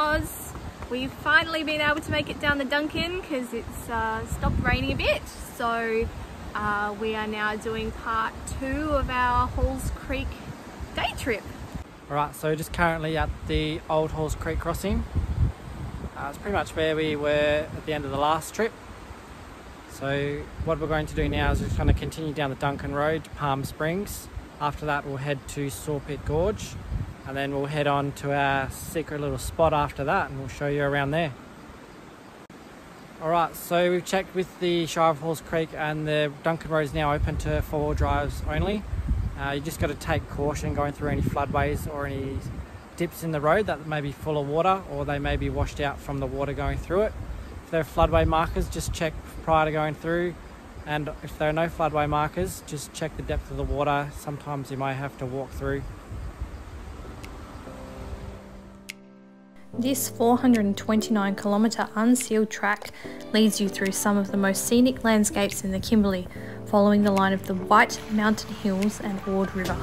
Oz. We've finally been able to make it down the Duncan because it's stopped raining a bit. So we are now doing part 2 of our Halls Creek day trip. Alright, so just currently at the old Halls Creek crossing. It's pretty much where we were at the end of the last trip. So what we're going to do now is we're just going to continue down the Duncan Road to Palm Springs. After that we'll head to Sawpit Gorge, and then we'll head on to our secret little spot after that, and we'll show you around there. Alright, so we've checked with the Shire of Halls Creek, and the Duncan Road is now open to 4-wheel drives only. You just got to take caution going through any floodways or any dips in the road that may be full of water, or they may be washed out from the water going through it. If there are floodway markers, just check prior to going through, and if there are no floodway markers, just check the depth of the water. Sometimes you may have to walk through. This 429 kilometre unsealed track leads you through some of the most scenic landscapes in the Kimberley, following the line of the White Mountain Hills and Ord River,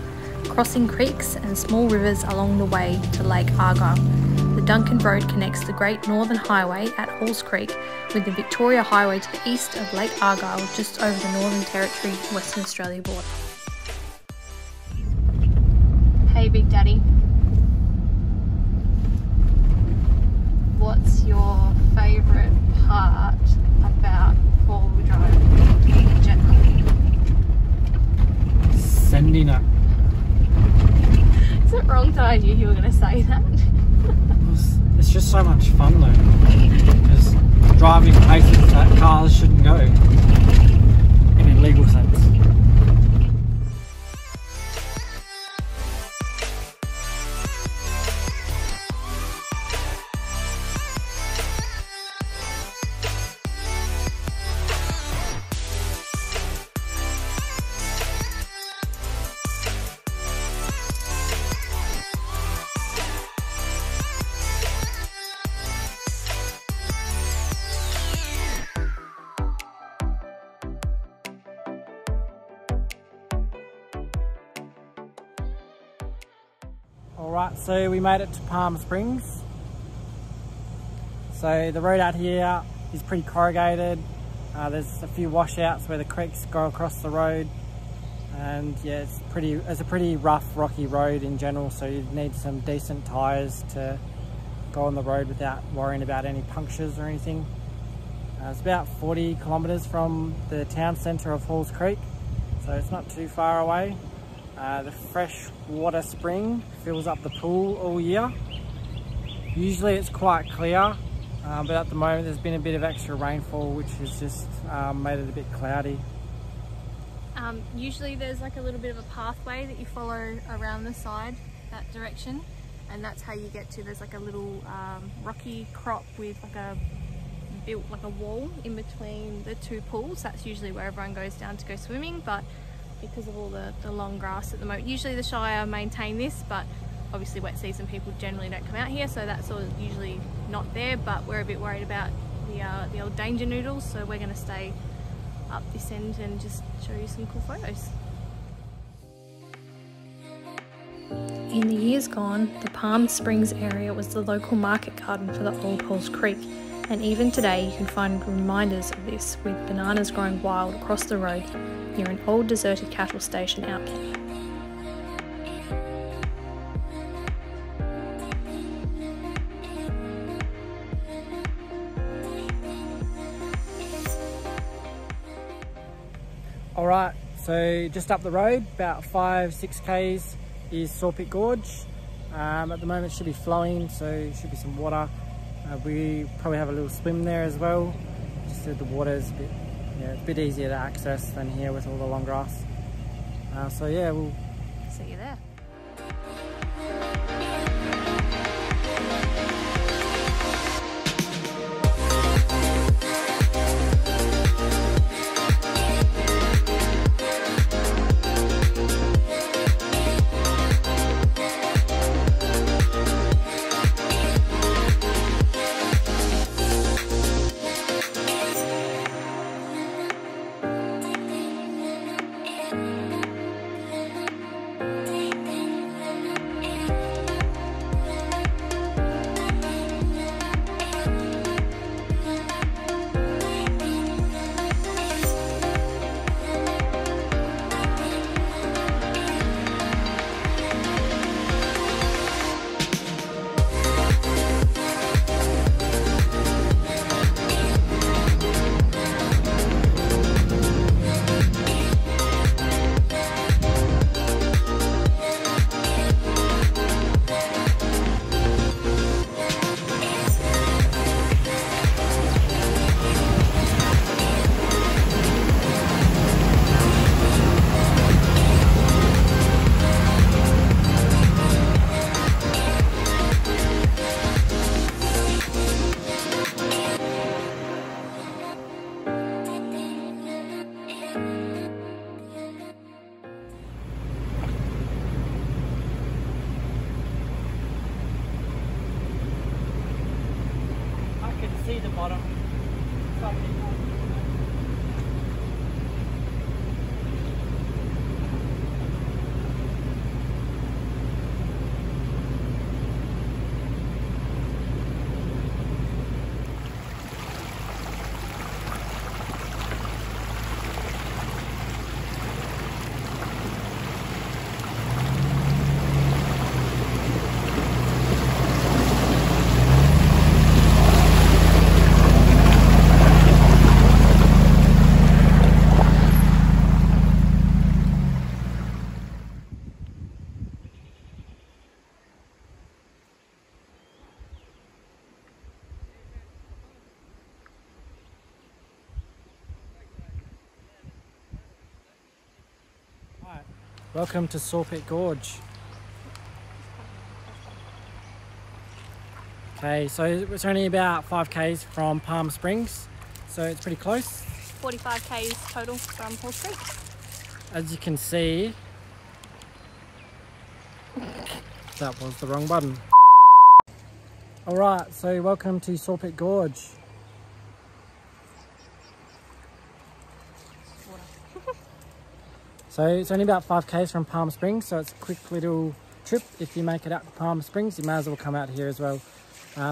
crossing creeks and small rivers along the way to Lake Argyle. The Duncan Road connects the Great Northern Highway at Halls Creek with the Victoria Highway to the east of Lake Argyle, just over the Northern Territory, Western Australia border. Hey Big Daddy, what's your favourite part about four-wheel drive in general? Sending it. Is it wrong that I knew you were going to say that? It's just so much fun though, because driving places that cars shouldn't go, in a legal sense. Alright, so we made it to Palm Springs. So the road out here is pretty corrugated. There's a few washouts where the creeks go across the road, and yeah, it's a pretty rough, rocky road in general, so you need some decent tyres to go on the road without worrying about any punctures or anything. It's about 40 kilometres from the town centre of Halls Creek, so it's not too far away. The fresh water spring fills up the pool all year. Usually it's quite clear, but at the moment there's been a bit of extra rainfall, which has just made it a bit cloudy. Usually there's like a little bit of a pathway that you follow around the side that direction, and that's how you get to, there's like a little rocky crop with built like a wall in between the two pools. That's usually where everyone goes down to go swimming, but because of all the long grass at the moment, usually the Shire maintain this, but obviously wet season people generally don't come out here, so that's all usually not there. But we're a bit worried about the old danger noodles, so we're going to stay up this end and just show you some cool photos. In the years gone, the Palm Springs area was the local market garden for the old Halls Creek, and even today you can find reminders of this, with bananas growing wild across the road near an old deserted cattle station out there. Alright, so just up the road, about 5-6 k's is Sawpit Gorge. At the moment it should be flowing, so there should be some water. We probably have a little swim there as well, just so the water's a bit easier to access than here with all the long grass. So yeah, we'll See you there. Welcome to Sawpit Gorge. Okay, so it's only about 5 k's from Palm Springs, so it's pretty close. 45 k's total from Horse Creek. As you can see, that was the wrong button. Alright, so welcome to Sawpit Gorge. So it's only about 5 k's from Palm Springs, so it's a quick little trip. If you make it out to Palm Springs, you may as well come out here as well.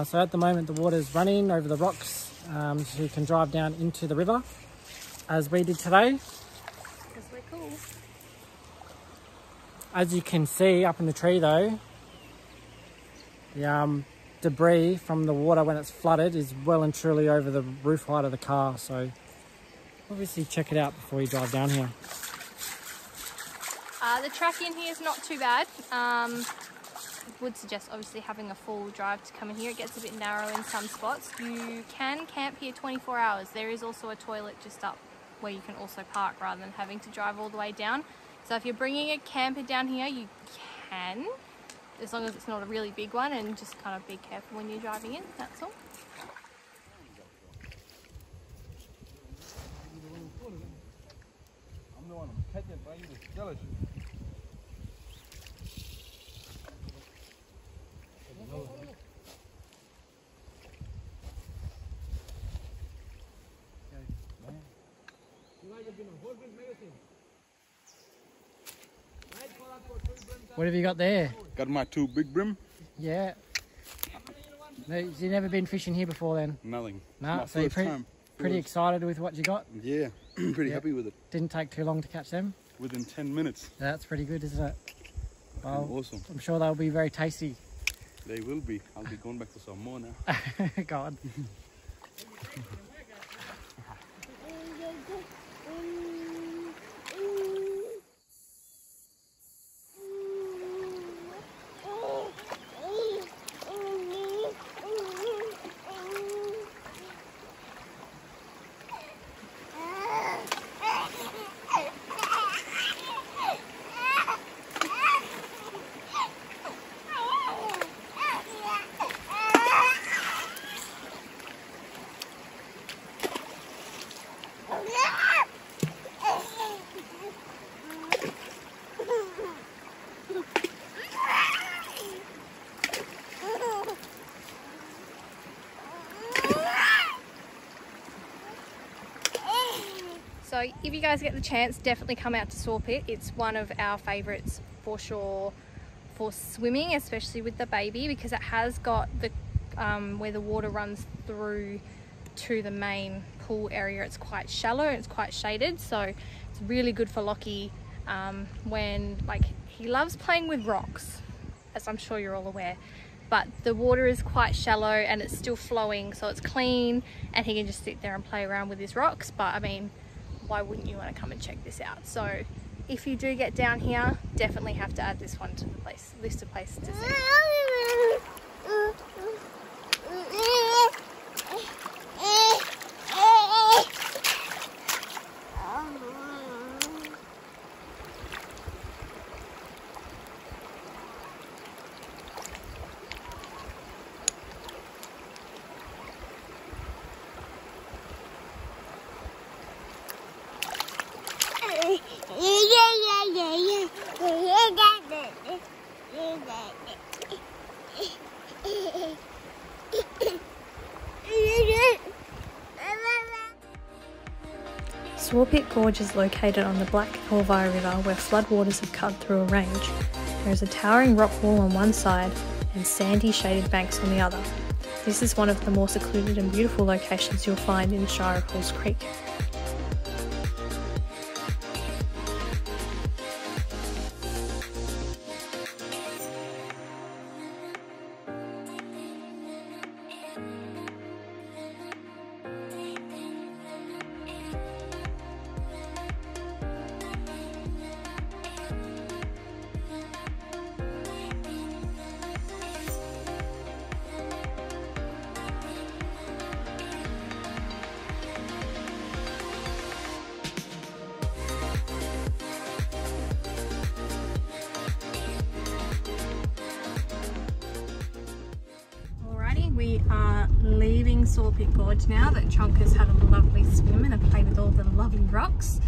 So at the moment the water's running over the rocks, so you can drive down into the river, as we did today. Because we're cool. As you can see up in the tree though, the debris from the water when it's flooded is well and truly over the roof height of the car, so obviously check it out before you drive down here. The track in here is not too bad. Would suggest obviously having a full drive to come in here. It gets a bit narrow in some spots. You can camp here 24 hours. There is also a toilet just up where you can also park rather than having to drive all the way down. So if you're bringing a camper down here, you can, as long as it's not a really big one, and just kind of be careful when you're driving in, that's all. I'm the one catching, but you was jealous. What have you got there? Got my 2 big brim. Yeah. No, you've never been fishing here before then? Nothing. No, so you're pretty excited with what you got? Yeah, pretty happy with it. Didn't take too long to catch them? Within 10 minutes. That's pretty good, isn't it? Well, awesome. I'm sure they'll be very tasty. They will be. I'll be going back for some more now. Go on. So if you guys get the chance, definitely come out to Sawpit. It's one of our favourites for sure for swimming, especially with the baby, because it has got the where the water runs through to the main pool area. It's quite shallow and it's quite shaded, so it's really good for Lockie when, like, he loves playing with rocks, as I'm sure you're all aware, but the water is quite shallow and it's still flowing, so it's clean and he can just sit there and play around with his rocks. But I mean, why wouldn't you want to come and check this out? So if you do get down here, definitely have to add this one to the list of places to see. Sawpit Gorge is located on the Black Elvire River, where floodwaters have cut through a range. There is a towering rock wall on one side and sandy shaded banks on the other. This is one of the more secluded and beautiful locations you'll find in the Shire of Horse Creek. We are leaving Sawpit Gorge now that Chunk has had a lovely swim and played with all the lovely rocks,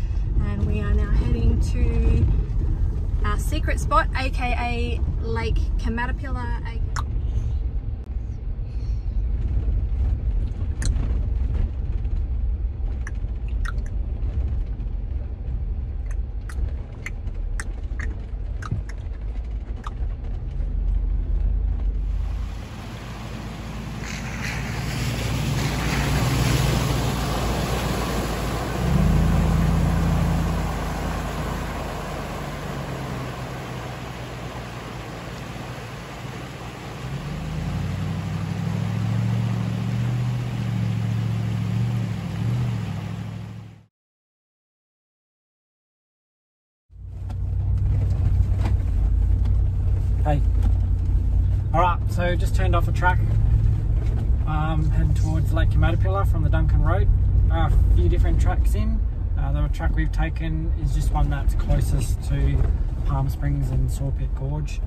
and we are now heading to our secret spot, aka Lake Caterpillar. Hey. Alright, so just turned off a track, heading towards Lake Caterpillar from the Duncan Road. There are a few different tracks in. The track we've taken is just one that's closest to Palm Springs and Sawpit Gorge.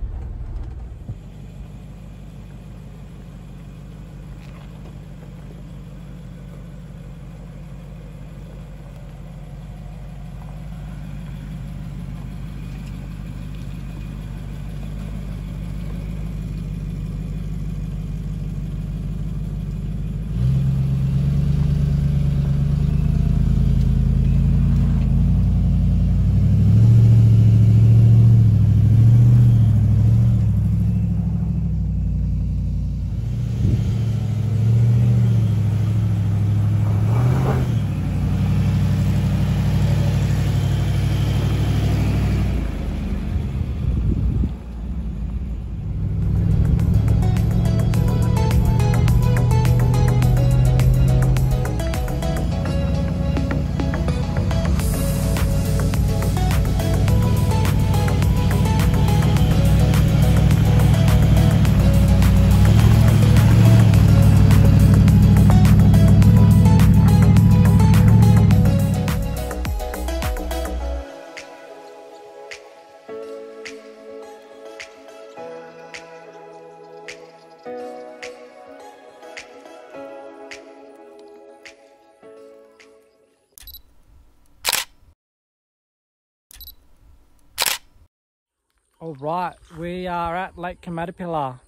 Alright, we are at Lake Caterpillar.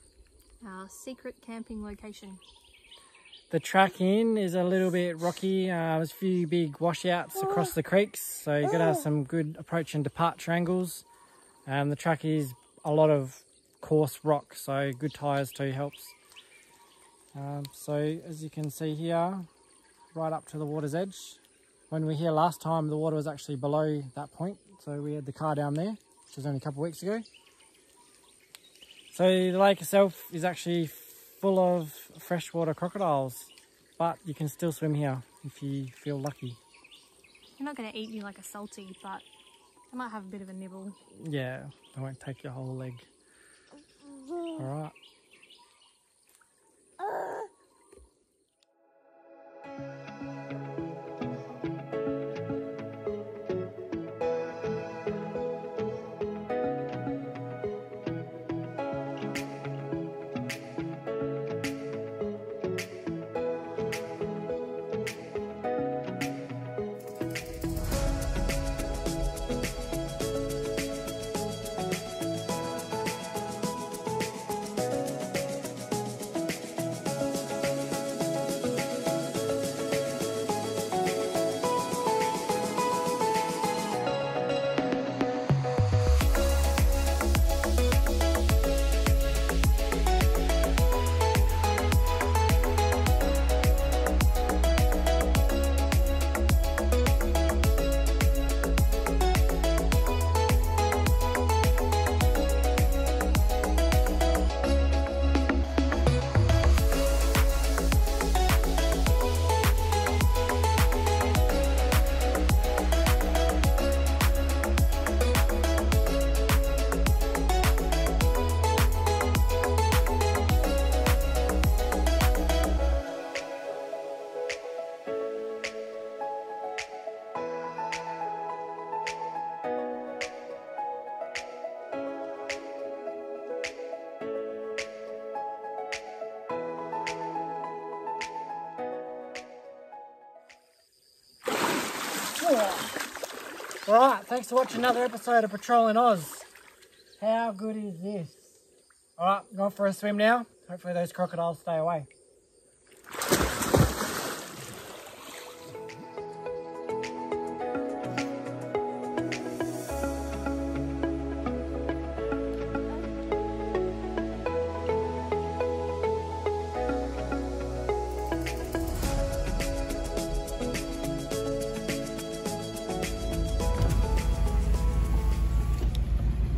Our secret camping location. The track in is a little bit rocky. There's a few big washouts across the creeks, so you've got to have some good approach and departure angles. The track is a lot of coarse rock, so good tyres too helps. So as you can see here, right up to the water's edge. When we were here last time, the water was actually below that point, so we had the car down there, which was only a couple of weeks ago. So the lake itself is actually full of freshwater crocodiles, but you can still swim here if you feel lucky. They're not going to eat you like a salty, but they might have a bit of a nibble. Yeah, they won't take your whole leg. Alright. Alright, thanks for watching another episode of Patrollin Oz. How good is this? Alright, going for a swim now. Hopefully those crocodiles stay away.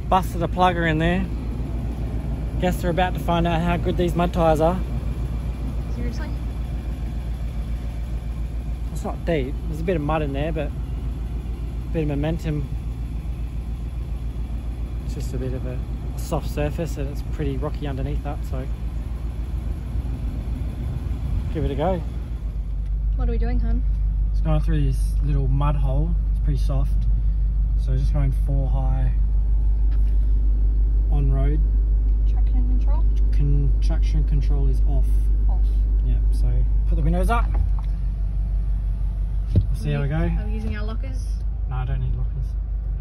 Busted a plugger in there. Guess they're about to find out how good these mud tyres are. Seriously? It's not deep. There's a bit of mud in there, but a bit of momentum. It's just a bit of a soft surface and it's pretty rocky underneath that, so give it a go. What are we doing, hun? It's going through this little mud hole. It's pretty soft. So just going 4 high on road. Traction control? Traction control is off. Off. Yeah, so put the windows up. We'll see how we go. Are we using our lockers? No, I don't need lockers.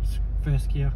Just first gear.